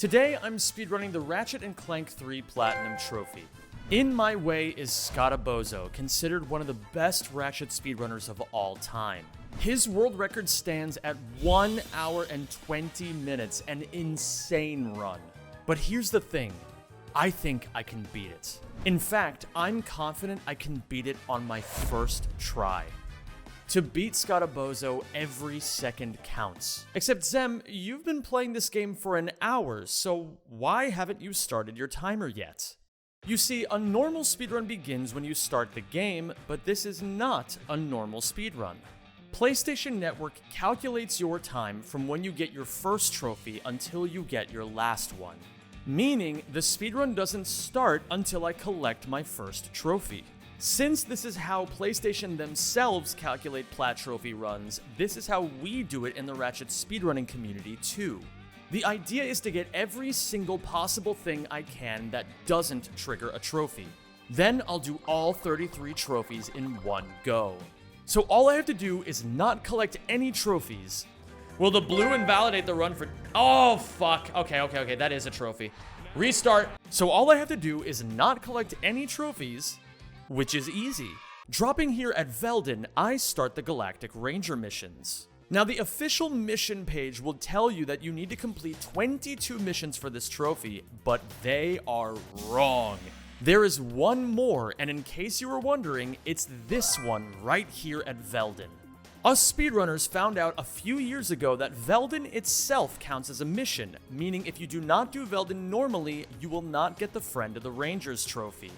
Today, I'm speedrunning the Ratchet & Clank 3 Platinum Trophy. In my way is Scottobozo, considered one of the best Ratchet speedrunners of all time. His world record stands at 1 hour and 20 minutes, an insane run. But here's the thing, I think I can beat it. In fact, I'm confident I can beat it on my first try. To beat Scottobozo, every second counts. Except Zem, you've been playing this game for an hour, so why haven't you started your timer yet? You see, a normal speedrun begins when you start the game, but this is not a normal speedrun. PlayStation Network calculates your time from when you get your first trophy until you get your last one. Meaning, the speedrun doesn't start until I collect my first trophy. Since this is how PlayStation themselves calculate plat trophy runs, this is how we do it in the Ratchet speedrunning community too. The idea is to get every single possible thing I can that doesn't trigger a trophy. Then I'll do all 33 trophies in one go. So all I have to do is not collect any trophies. Will the blue invalidate the run for... Oh, fuck. Okay, that is a trophy. Restart. So all I have to do is not collect any trophies, which is easy. Dropping here at Velden, I start the Galactic Ranger missions. Now, the official mission page will tell you that you need to complete 22 missions for this trophy, but they are wrong. There is one more, and in case you were wondering, it's this one right here at Velden. Us speedrunners found out a few years ago that Velden itself counts as a mission, meaning if you do not do Velden normally, you will not get the Friend of the Rangers trophy.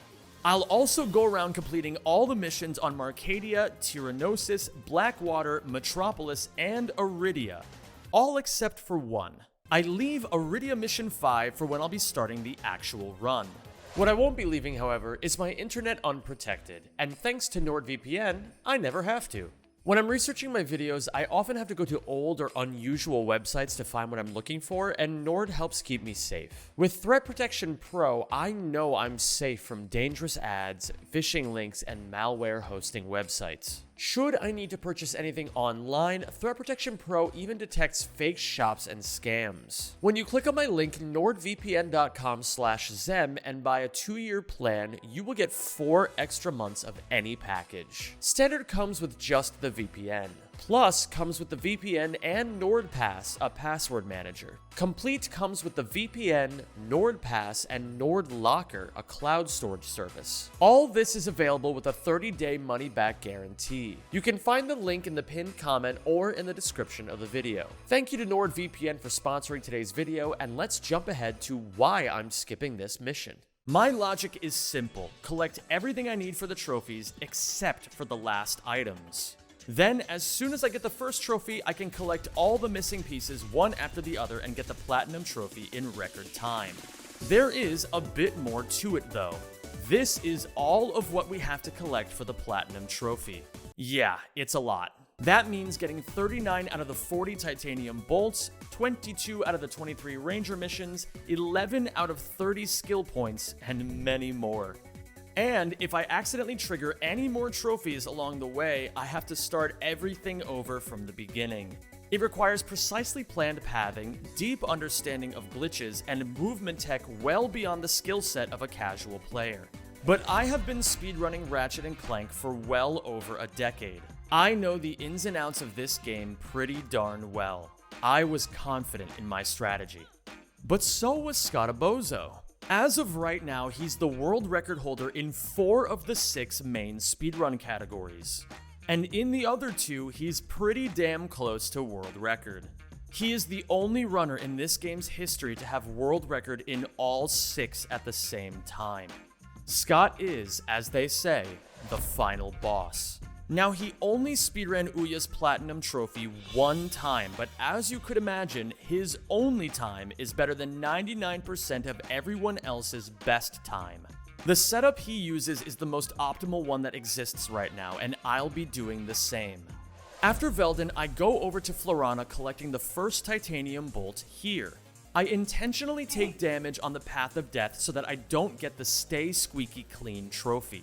I'll also go around completing all the missions on Marcadia, Tyrannosis, Blackwater, Metropolis, and Iridia. All except for one. I leave Iridia Mission 5 for when I'll be starting the actual run. What I won't be leaving, however, is my internet unprotected, and thanks to NordVPN, I never have to. When I'm researching my videos, I often have to go to old or unusual websites to find what I'm looking for, and Nord helps keep me safe. With Threat Protection Pro, I know I'm safe from dangerous ads, phishing links, and malware hosting websites. Should I need to purchase anything online, Threat Protection Pro even detects fake shops and scams. When you click on my link nordvpn.com/zem and buy a 2-year plan, you will get 4 extra months of any package. Standard comes with just the VPN. Plus comes with the VPN and NordPass, a password manager. Complete comes with the VPN, NordPass, and NordLocker, a cloud storage service. All this is available with a 30-day money-back guarantee. You can find the link in the pinned comment or in the description of the video. Thank you to NordVPN for sponsoring today's video, and let's jump ahead to why I'm skipping this mission. My logic is simple. Collect everything I need for the trophies except for the last items. Then, as soon as I get the first trophy, I can collect all the missing pieces one after the other and get the Platinum Trophy in record time. There is a bit more to it though. This is all of what we have to collect for the Platinum Trophy. Yeah, it's a lot. That means getting 39 out of the 40 titanium bolts, 22 out of the 23 ranger missions, 11 out of 30 skill points, and many more. And if I accidentally trigger any more trophies along the way, I have to start everything over from the beginning. It requires precisely planned pathing, deep understanding of glitches, and movement tech well beyond the skill set of a casual player. But I have been speedrunning Ratchet & Clank for well over a decade. I know the ins and outs of this game pretty darn well. I was confident in my strategy. But so was Scottobozo. As of right now, he's the world record holder in 4 of the 6 main speedrun categories. And in the other 2, he's pretty damn close to world record. He is the only runner in this game's history to have world record in all 6 at the same time. Scott is, as they say, the final boss. Now, he only speedran Ouya's Platinum Trophy 1 time, but as you could imagine, his only time is better than 99% of everyone else's best time. The setup he uses is the most optimal one that exists right now, and I'll be doing the same. After Velden, I go over to Florana collecting the first titanium bolt here. I intentionally take damage on the path of death so that I don't get the Stay Squeaky Clean trophy.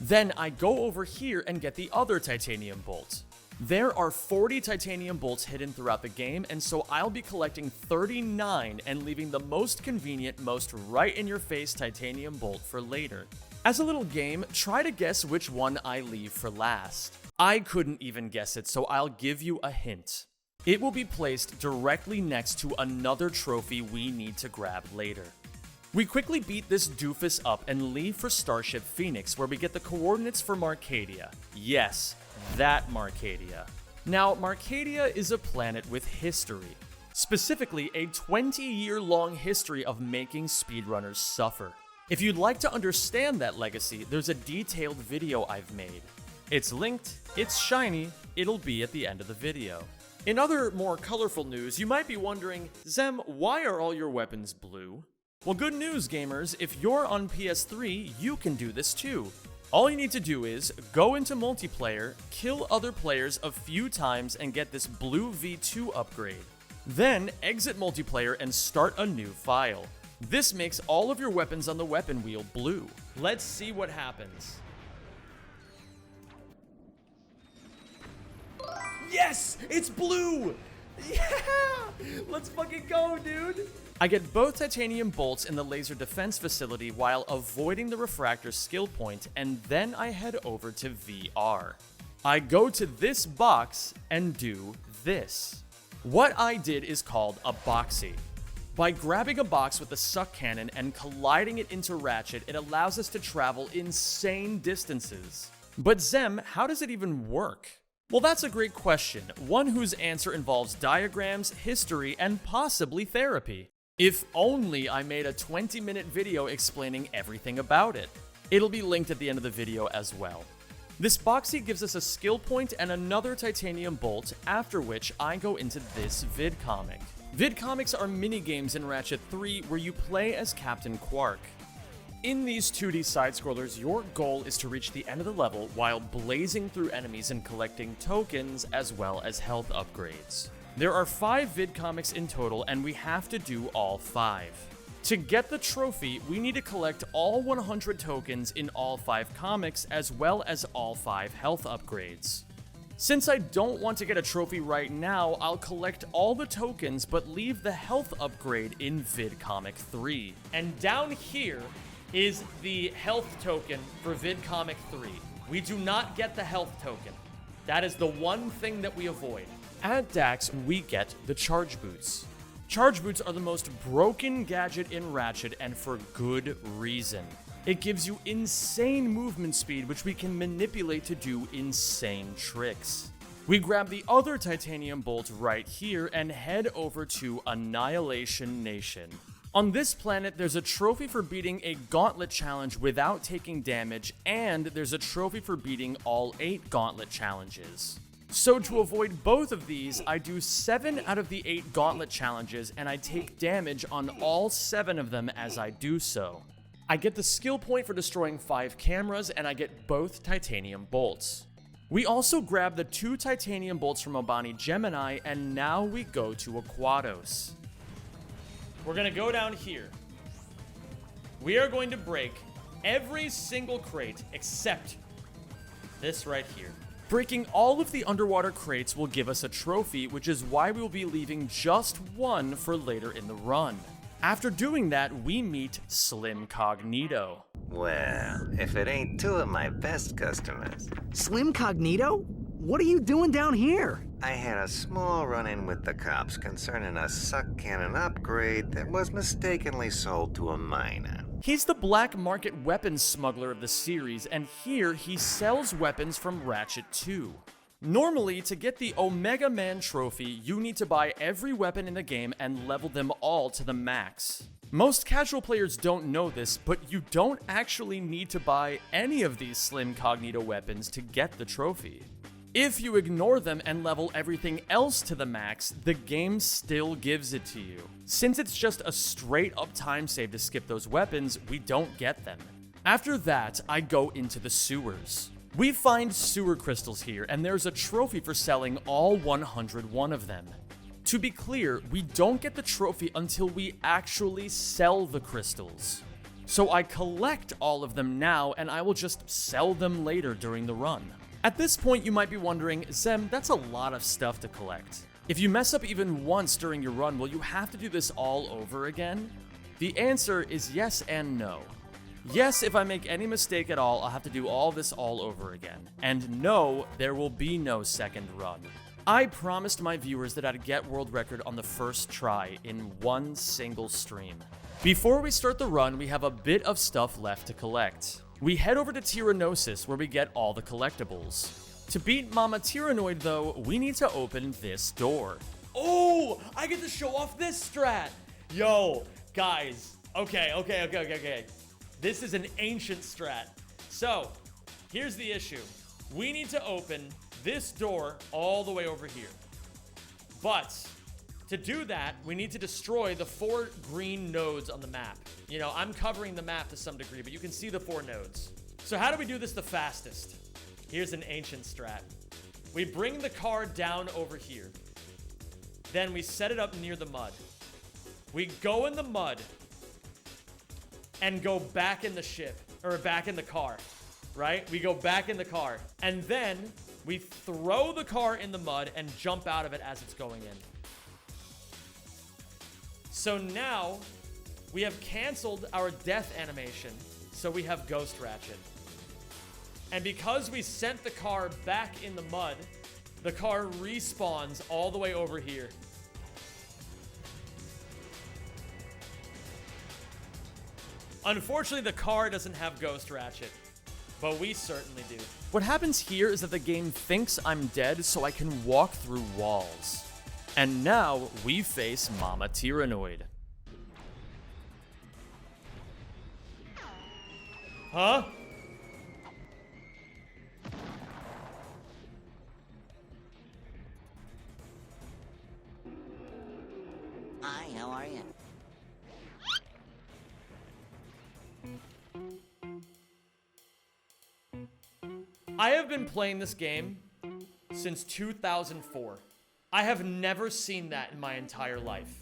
Then I go over here and get the other titanium bolt. There are 40 titanium bolts hidden throughout the game, and so I'll be collecting 39 and leaving the most convenient, most right-in-your-face titanium bolt for later. As a little game, try to guess which one I leave for last. I couldn't even guess it, so I'll give you a hint. It will be placed directly next to another trophy we need to grab later. We quickly beat this doofus up and leave for Starship Phoenix, where we get the coordinates for Marcadia. Yes, that Marcadia. Now, Marcadia is a planet with history. Specifically, a 20-year-long history of making speedrunners suffer. If you'd like to understand that legacy, there's a detailed video I've made. It's linked, it's shiny, it'll be at the end of the video. In other, more colorful news, you might be wondering, Zem, why are all your weapons blue? Well, good news, gamers, if you're on PS3, you can do this too. All you need to do is go into multiplayer, kill other players a few times, and get this blue V2 upgrade. Then exit multiplayer and start a new file. This makes all of your weapons on the weapon wheel blue. Let's see what happens. Yes! It's blue! Yeah! Let's fucking go, dude! I get both titanium bolts in the laser defense facility while avoiding the refractor skill point, and then I head over to VR. I go to this box and do this. What I did is called a boxy. By grabbing a box with the suck cannon and colliding it into Ratchet, it allows us to travel insane distances. But Zem, how does it even work? Well, that's a great question, one whose answer involves diagrams, history, and possibly therapy. If only I made a 20-minute video explaining everything about it. It'll be linked at the end of the video as well. This boxy gives us a skill point and another titanium bolt, after which I go into this vidcomic. Vidcomics are minigames in Ratchet 3 where you play as Captain Quark. In these 2D side-scrollers, your goal is to reach the end of the level while blazing through enemies and collecting tokens as well as health upgrades. There are 5 vidcomics in total, and we have to do all 5. To get the trophy, we need to collect all 100 tokens in all 5 comics as well as all 5 health upgrades. Since I don't want to get a trophy right now, I'll collect all the tokens but leave the health upgrade in vidcomic 3. And down here is the health token for vidcomic 3. We do not get the health token. That is the one thing that we avoid. At Dax, we get the charge boots. Charge boots are the most broken gadget in Ratchet, and for good reason. It gives you insane movement speed, which we can manipulate to do insane tricks. We grab the other titanium bolt right here and head over to Annihilation Nation. On this planet, there's a trophy for beating a gauntlet challenge without taking damage, and there's a trophy for beating all 8 gauntlet challenges. So to avoid both of these, I do 7 out of the 8 gauntlet challenges, and I take damage on all 7 of them as I do so. I get the skill point for destroying 5 cameras, and I get both titanium bolts. We also grab the 2 titanium bolts from Obani Gemini, and now we go to Aquatos. We're gonna go down here. We are going to break every single crate except this right here. Breaking all of the underwater crates will give us a trophy, which is why we will be leaving just one for later in the run. After doing that, we meet Slim Cognito. Well, if it ain't 2 of my best customers. Slim Cognito? What are you doing down here? I had a small run-in with the cops concerning a suck cannon upgrade that was mistakenly sold to a minor. He's the black market weapons smuggler of the series, and here he sells weapons from Ratchet 2. Normally, to get the Omega Man trophy, you need to buy every weapon in the game and level them all to the max. Most casual players don't know this, but you don't actually need to buy any of these Slim Cognito weapons to get the trophy. If you ignore them and level everything else to the max, the game still gives it to you. Since it's just a straight up time save to skip those weapons, we don't get them. After that, I go into the sewers. We find sewer crystals here, and there's a trophy for selling all 101 of them. To be clear, we don't get the trophy until we actually sell the crystals. So I collect all of them now, and I will just sell them later during the run. At this point, you might be wondering, Zem, that's a lot of stuff to collect. If you mess up even once during your run, will you have to do this all over again? The answer is yes and no. Yes, if I make any mistake at all, I'll have to do all this all over again. And no, there will be no second run. I promised my viewers that I'd get world record on the first try in one single stream. Before we start the run, we have a bit of stuff left to collect. We head over to Tyrannosis, where we get all the collectibles. To beat Mama Tyrannoid, though, we need to open this door. Oh, I get to show off this strat. Yo, guys. Okay. This is an ancient strat. So, here's the issue. We need to open this door all the way over here. But, to do that, we need to destroy the 4 green nodes on the map. You know, I'm covering the map to some degree, but you can see the 4 nodes. So how do we do this the fastest? Here's an ancient strat. We bring the car down over here. Then we set it up near the mud. We go in the mud and go back in the ship, or back in the car, right? We go back in the car, and then we throw the car in the mud and jump out of it as it's going in. So now, we have canceled our death animation, so we have Ghost Ratchet. And because we sent the car back in the mud, the car respawns all the way over here. Unfortunately, the car doesn't have Ghost Ratchet, but we certainly do. What happens here is that the game thinks I'm dead so I can walk through walls. And now, we face Mama Tyrannoid. Huh? Hi, how are you? I have been playing this game since 2004. I have never seen that in my entire life.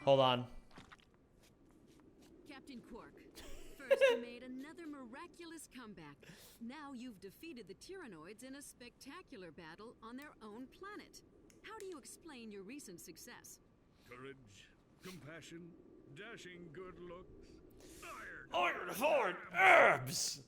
Hold on. Captain Quark, first you made another miraculous comeback. Now you've defeated the Tyrannoids in a spectacular battle on their own planet. How do you explain your recent success? Courage, compassion, dashing good looks, Iron hard herbs!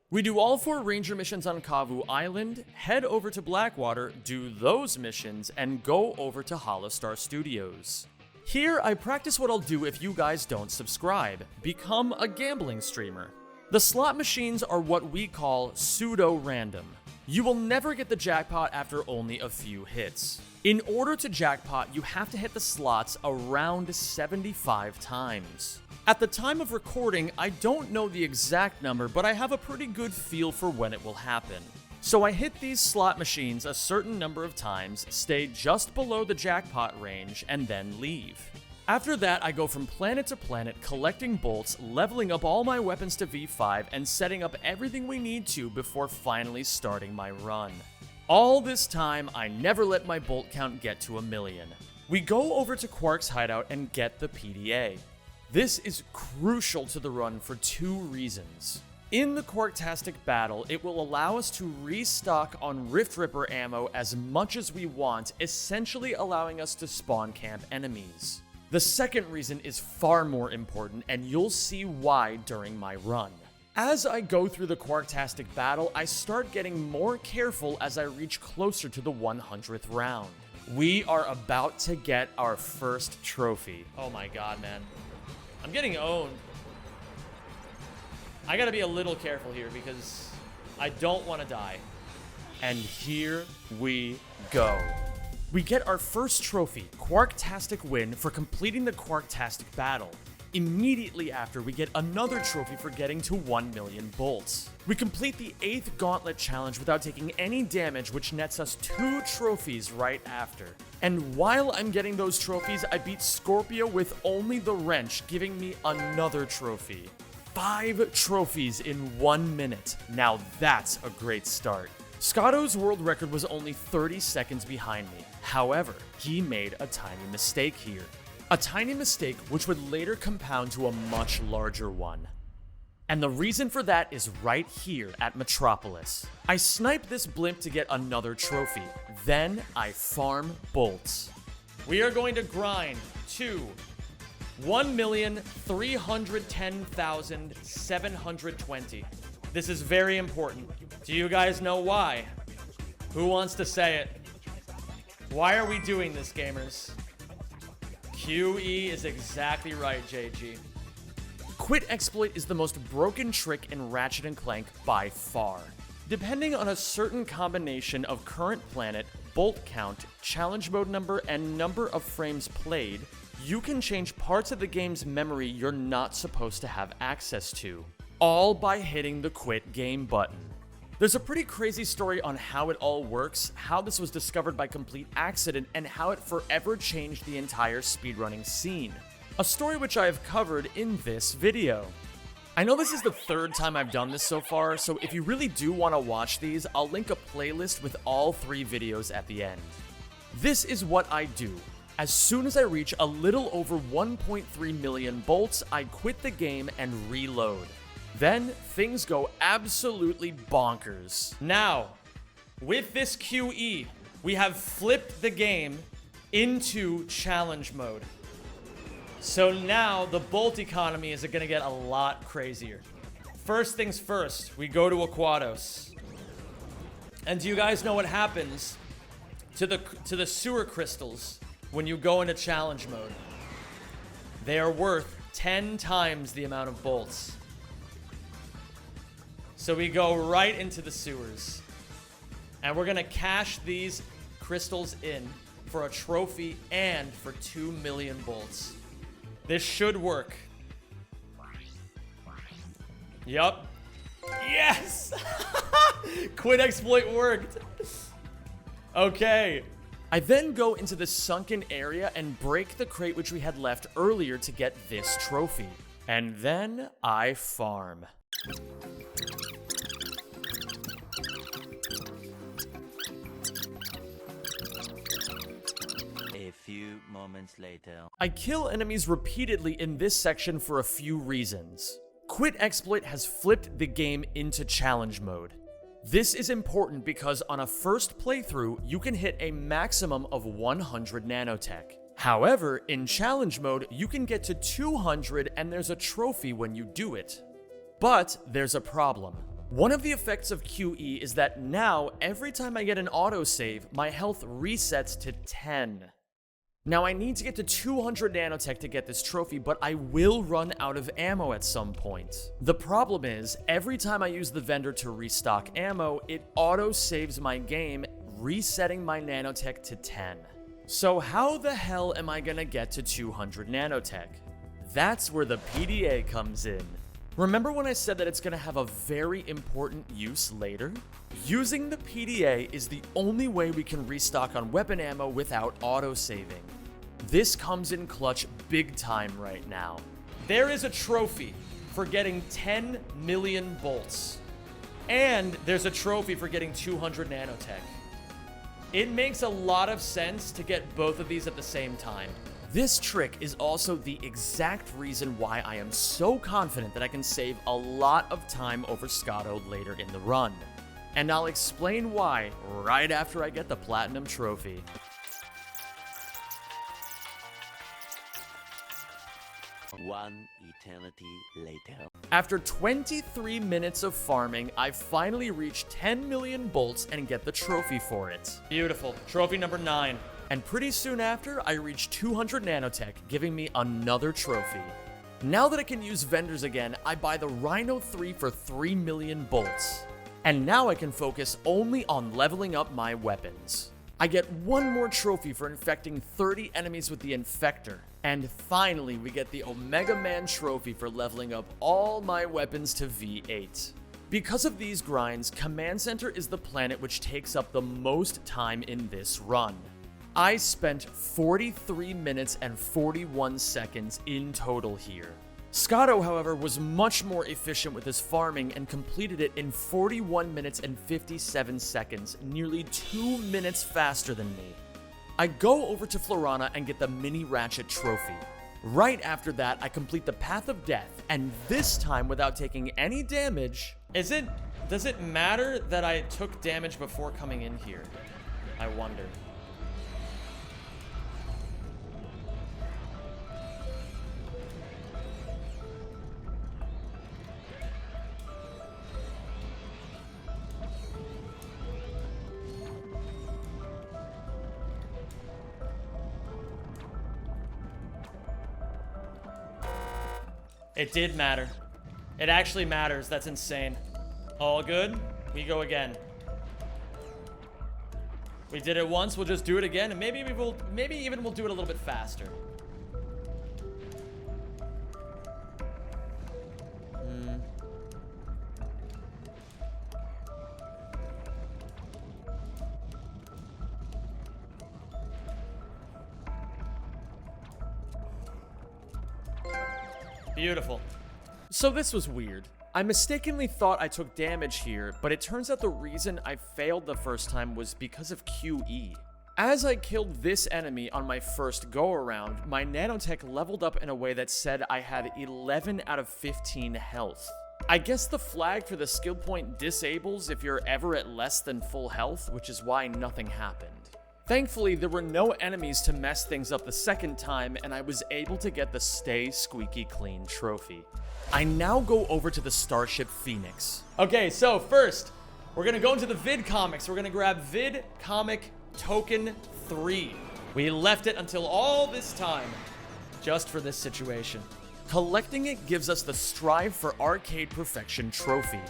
We do all 4 ranger missions on Kavu Island, head over to Blackwater, do those missions, and go over to Holostar Studios. Here, I practice what I'll do if you guys don't subscribe. Become a gambling streamer. The slot machines are what we call pseudo-random. You will never get the jackpot after only a few hits. In order to jackpot, you have to hit the slots around 75 times. At the time of recording, I don't know the exact number, but I have a pretty good feel for when it will happen. So I hit these slot machines a certain number of times, stay just below the jackpot range, and then leave. After that, I go from planet to planet, collecting bolts, leveling up all my weapons to V5, and setting up everything we need to before finally starting my run. All this time, I never let my bolt count get to 1,000,000. We go over to Quark's hideout and get the PDA. This is crucial to the run for 2 reasons. In the Quarktastic battle, it will allow us to restock on Rift Ripper ammo as much as we want, essentially allowing us to spawn camp enemies. The second reason is far more important, and you'll see why during my run. As I go through the Quarktastic battle, I start getting more careful as I reach closer to the 100th round. We are about to get our first trophy. Oh my god, man. I'm getting owned. I gotta be a little careful here because I don't want to die. And here we go. We get our first trophy, Quarktastic win, for completing the Quarktastic battle. Immediately after, we get another trophy for getting to 1,000,000 bolts. We complete the 8th Gauntlet Challenge without taking any damage, which nets us 2 trophies right after. And while I'm getting those trophies, I beat Scorpio with only the wrench, giving me another trophy. 5 trophies in 1 minute. Now that's a great start. Scotto's world record was only 30 seconds behind me. However, he made a tiny mistake here. A tiny mistake which would later compound to a much larger one. And the reason for that is right here at Metropolis. I snipe this blimp to get another trophy. Then I farm bolts. We are going to grind to 1,310,720. This is very important. Do you guys know why? Who wants to say it? Why are we doing this, gamers? QE is exactly right, JG. Quit exploit is the most broken trick in Ratchet & Clank by far. Depending on a certain combination of current planet, bolt count, challenge mode number, and number of frames played, you can change parts of the game's memory you're not supposed to have access to, all by hitting the quit game button. There's a pretty crazy story on how it all works, how this was discovered by complete accident, and how it forever changed the entire speedrunning scene. A story which I have covered in this video. I know this is the third time I've done this so far, so if you really do want to watch these, I'll link a playlist with all 3 videos at the end. This is what I do. As soon as I reach a little over 1.3 million bolts, I quit the game and reload. Then, things go absolutely bonkers. Now, with this QE, we have flipped the game into challenge mode. So now, the bolt economy is going to get a lot crazier. First things first, we go to Aquados. And do you guys know what happens to the sewer crystals when you go into challenge mode? They are worth 10 times the amount of bolts. So we go right into the sewers. And we're going to cash these crystals in for a trophy and for 2 million bolts. This should work. Yup. Yes! Quit exploit worked. Okay. I then go into the sunken area and break the crate which we had left earlier to get this trophy. And then I farm. A few moments later. I kill enemies repeatedly in this section for a few reasons. Quit exploit has flipped the game into challenge mode. This is important because on a first playthrough, you can hit a maximum of 100 nanotech. However, in challenge mode, you can get to 200 and there's a trophy when you do it. But there's a problem. One of the effects of QE is that now, every time I get an autosave, my health resets to 10. Now I need to get to 200 nanotech to get this trophy, but I will run out of ammo at some point. The problem is, every time I use the vendor to restock ammo, it auto-saves my game, resetting my nanotech to 10. So how the hell am I gonna get to 200 nanotech? That's where the PDA comes in. Remember when I said that it's gonna have a very important use later? Using the PDA is the only way we can restock on weapon ammo without auto-saving. This comes in clutch big time right now. There is a trophy for getting 10 million bolts. And there's a trophy for getting 200 nanotech. It makes a lot of sense to get both of these at the same time. This trick is also the exact reason why I am so confident that I can save a lot of time over Scotto later in the run. And I'll explain why right after I get the Platinum Trophy. One eternity later. After 23 minutes of farming, I finally reach 10 million bolts and get the trophy for it. Beautiful. Trophy number 9. And pretty soon after, I reach 200 nanotech, giving me another trophy. Now that I can use vendors again, I buy the Rhino 3 for 3 million bolts. And now I can focus only on leveling up my weapons. I get one more trophy for infecting 30 enemies with the Infector. And finally, we get the Omega Man trophy for leveling up all my weapons to V8. Because of these grinds, Command Center is the planet which takes up the most time in this run. I spent 43 minutes and 41 seconds in total here. Scotto, however, was much more efficient with his farming and completed it in 41 minutes and 57 seconds, nearly 2 minutes faster than me. I go over to Florana and get the mini Ratchet trophy. Right after that, I complete the Path of Death, and this time without taking any damage. Does it matter that I took damage before coming in here? I wonder. It did matter. It actually matters. That's insane. All good. We go again. We did it once. We'll just do it again, and maybe even we'll do it a little bit faster. Beautiful. So this was weird. I mistakenly thought I took damage here, but it turns out the reason I failed the first time was because of QE. As I killed this enemy on my first go-around, my nanotech leveled up in a way that said I had 11 out of 15 health. I guess the flag for the skill point disables if you're ever at less than full health, which is why nothing happened. Thankfully, there were no enemies to mess things up the second time, and I was able to get the Stay Squeaky Clean trophy. I now go over to the Starship Phoenix. Okay, so first, we're gonna go into the vid comics. We're gonna grab vid comic token 3. We left it until all this time, just for this situation. Collecting it gives us the Strive for Arcade Perfection trophy.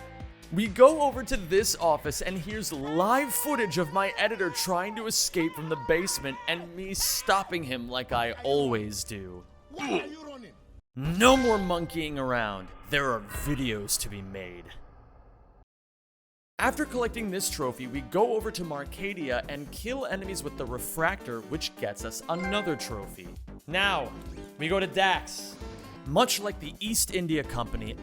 We go over to this office, and here's live footage of my editor trying to escape from the basement and me stopping him like I always do. Why are you running? No more monkeying around. There are videos to be made. After collecting this trophy, we go over to Marcadia and kill enemies with the Refractor, which gets us another trophy. Now, we go to Dax. Much like the East India Company,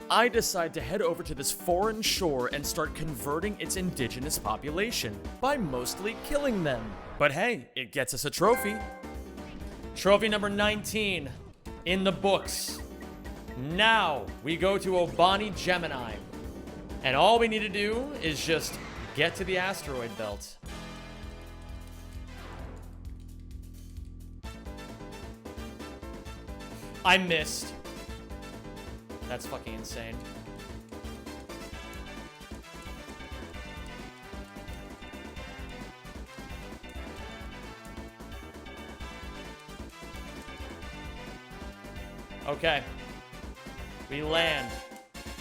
I decide to head over to this foreign shore and start converting its indigenous population by mostly killing them. But hey, it gets us a trophy. Trophy number 19 in the books. Now we go to Obani Gemini, and all we need to do is just get to the asteroid belt. I missed. That's fucking insane. Okay. We land.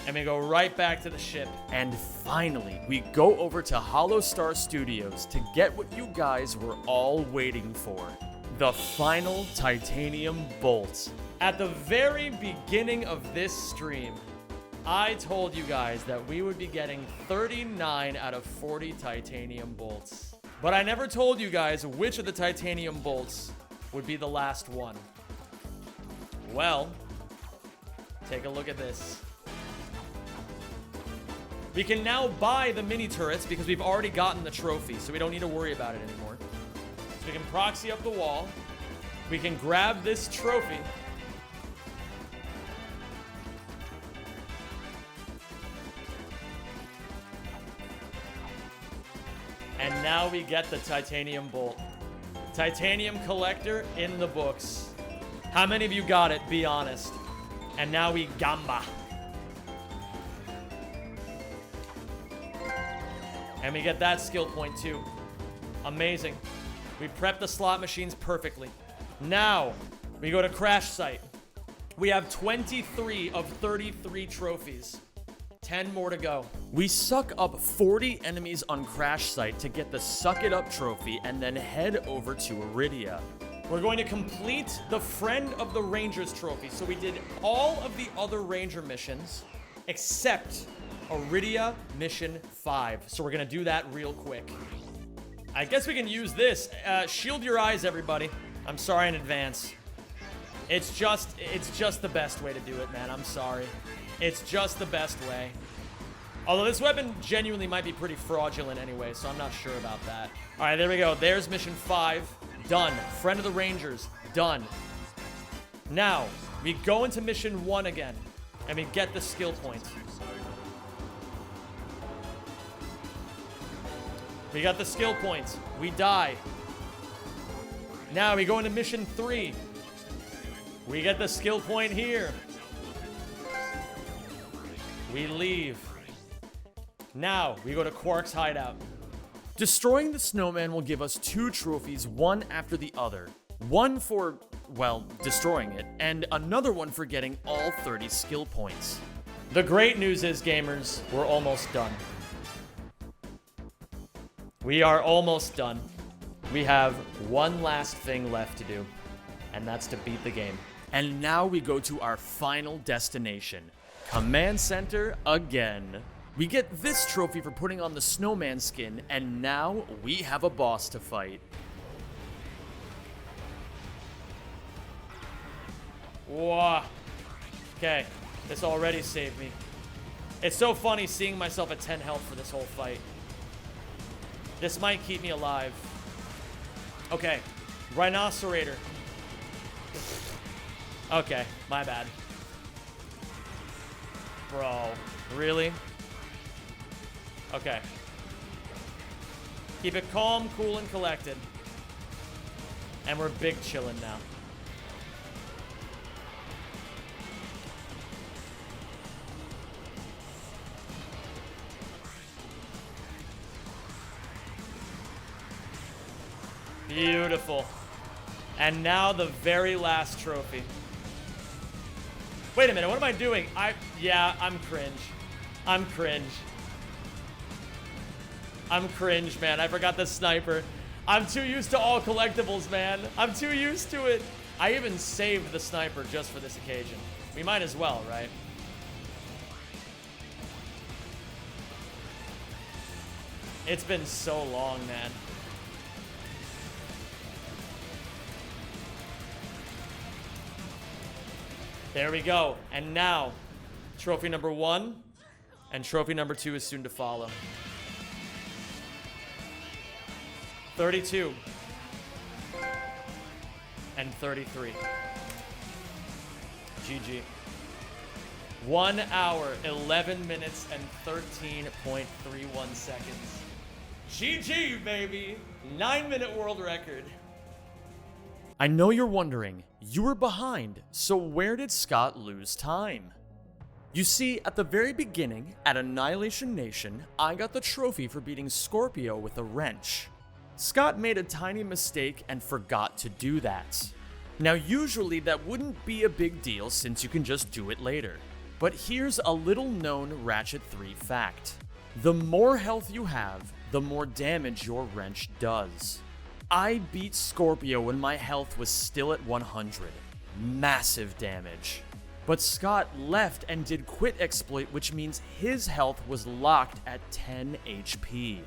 And we go right back to the ship. And finally, we go over to Hollow Star Studios to get what you guys were all waiting for. The final titanium bolt. At the very beginning of this stream, I told you guys that we would be getting 39 out of 40 titanium bolts. But I never told you guys which of the titanium bolts would be the last one. Well, take a look at this. We can now buy the mini turrets because we've already gotten the trophy, so we don't need to worry about it anymore. So we can proxy up the wall. We can grab this trophy. And now we get the titanium bolt. Titanium collector in the books. How many of you got it? Be honest. And now we gamba. And we get that skill point too. Amazing. We prep the slot machines perfectly. Now, we go to Crash Site. We have 23 of 33 trophies. 10 more to go. We suck up 40 enemies on Crash Site to get the Suck It Up trophy and then head over to Iridia. We're going to complete the Friend of the Rangers trophy. So we did all of the other Ranger missions except Iridia Mission 5. So we're going to do that real quick. I guess we can use this. Shield your eyes, everybody. I'm sorry in advance. It's just the best way to do it, man. I'm sorry. It's just the best way. Although this weapon genuinely might be pretty fraudulent anyway, so I'm not sure about that. All right, there we go. There's Mission 5. Done. Friend of the Rangers. Done. Now, we go into mission 1 again, and we get the skill point. We got the skill point. We die. Now we go into mission 3. We get the skill point here. We leave. Now we go to Quark's hideout. Destroying the snowman will give us 2 trophies, one after the other. One for, well, destroying it, and another one for getting all 30 skill points. The great news is, gamers, we're almost done. We are almost done. We have one last thing left to do, and that's to beat the game. And now we go to our final destination, Command Center again. We get this trophy for putting on the snowman skin, and now we have a boss to fight. Whoa. Okay, this already saved me. It's so funny seeing myself at 10 health for this whole fight. This might keep me alive. Okay, Rhinocerator. Okay, my bad. Bro, really? Okay. Keep it calm, cool, and collected. And we're big chillin' now. Beautiful. And now the very last trophy. Wait a minute, what am I doing? Yeah, I'm cringe. I'm cringe. I'm cringe, man. I forgot the sniper. I'm too used to all collectibles, man. I'm too used to it. I even saved the sniper just for this occasion. We might as well, right? It's been so long, man. There we go. And now, trophy number 1 and trophy number 2 is soon to follow. 32 and 33. GG. 1 hour, 11 minutes, and 13.31 seconds. GG, baby! 9-minute world record. I know you're wondering, you were behind, so where did Scott lose time? You see, at the very beginning, at Annihilation Nation, I got the trophy for beating Scorpio with a wrench. Scott made a tiny mistake and forgot to do that. Now usually that wouldn't be a big deal since you can just do it later. But here's a little known Ratchet 3 fact. The more health you have, the more damage your wrench does. I beat Scorpio when my health was still at 100. Massive damage. But Scott left and did quit exploit, which means his health was locked at 10 HP.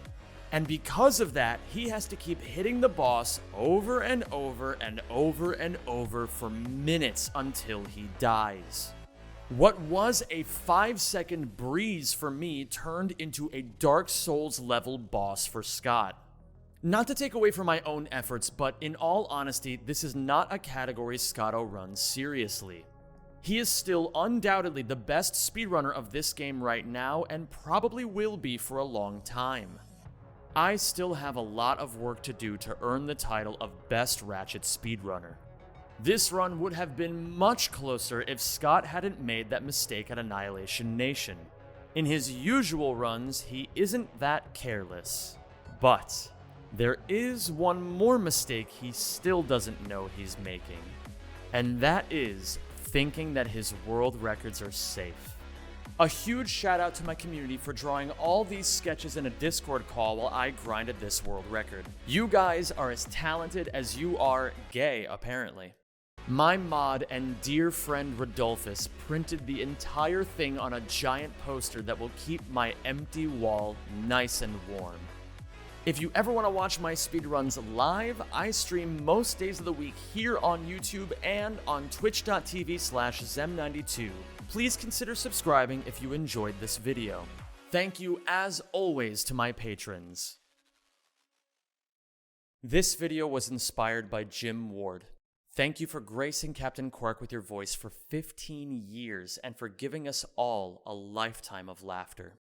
And because of that, he has to keep hitting the boss over and over and over and over for minutes until he dies. What was a 5-second breeze for me turned into a Dark Souls level boss for Scott. Not to take away from my own efforts, but in all honesty, this is not a category Scotto runs seriously. He is still undoubtedly the best speedrunner of this game right now and probably will be for a long time. I still have a lot of work to do to earn the title of Best Ratchet Speedrunner. This run would have been much closer if Scott hadn't made that mistake at Annihilation Nation. In his usual runs, he isn't that careless. But there is one more mistake he still doesn't know he's making. And that is thinking that his world records are safe. A huge shout out to my community for drawing all these sketches in a Discord call while I grinded this world record. You guys are as talented as you are gay, apparently. My mod and dear friend Rodolphus printed the entire thing on a giant poster that will keep my empty wall nice and warm. If you ever want to watch my speedruns live, I stream most days of the week here on YouTube and on twitch.tv/Zem92. Please consider subscribing if you enjoyed this video. Thank you as always to my patrons. This video was inspired by Jim Ward. Thank you for gracing Captain Quark with your voice for 15 years and for giving us all a lifetime of laughter.